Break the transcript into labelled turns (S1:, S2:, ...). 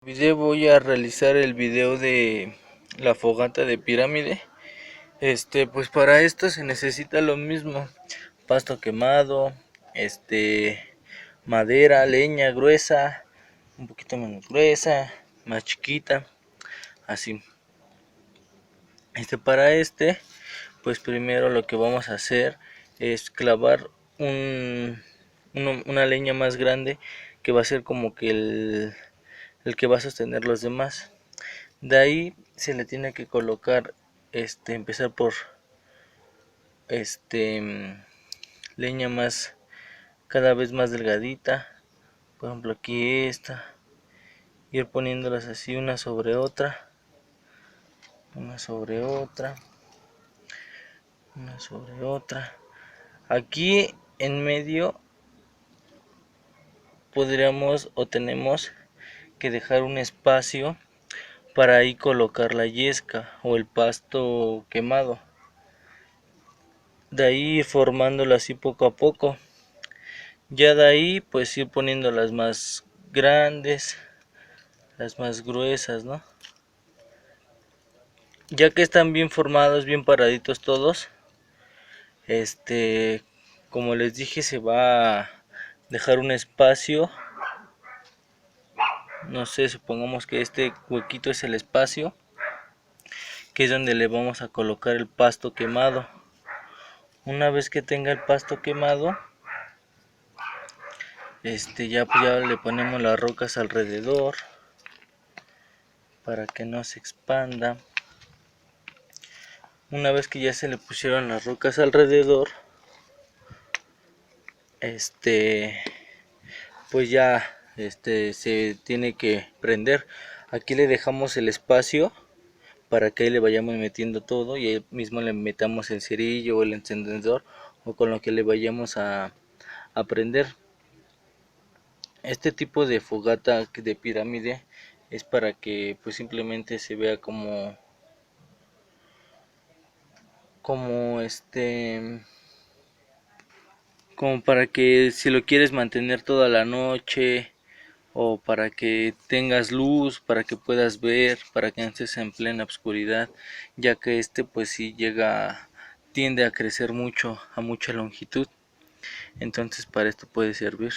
S1: Voy a realizar el video de la fogata de pirámide. Pues para esto se necesita lo mismo: pasto quemado, madera, leña gruesa, un poquito menos gruesa, más chiquita, así. Para pues primero lo que vamos a hacer es clavar una leña más grande, que va a ser como que el que va a sostener los demás. De ahí se le tiene que colocar, empezar por leña más, cada vez más delgadita. Por ejemplo, aquí ir poniéndolas así una sobre otra, una sobre otra, una sobre otra. Aquí en medio podríamos o tenemos que dejar un espacio para ahí colocar la yesca o el pasto quemado. De ahí ir formándolo así poco a poco. Ya de ahí pues ir poniendo las más grandes, las más gruesas, ¿no? Ya que están bien formados, bien paraditos todos, como les dije, se va a dejar un espacio. No sé, supongamos que este huequito es el espacio, que es donde le vamos a colocar el pasto quemado. Una vez que tenga el pasto quemado, ya le ponemos las rocas alrededor para que no se expanda. Una vez que ya se le pusieron las rocas alrededor, pues ya se tiene que prender. Aquí le dejamos el espacio para que ahí le vayamos metiendo todo, y ahí mismo le metamos el cerillo o el encendedor o con lo que le vayamos a prender. Este tipo de fogata de pirámide es para que pues simplemente se vea como como para que si lo quieres mantener toda la noche, o para que tengas luz, para que puedas ver, para que no estés en plena oscuridad, ya que pues si tiende a crecer mucho, a mucha longitud. Entonces para esto puede servir.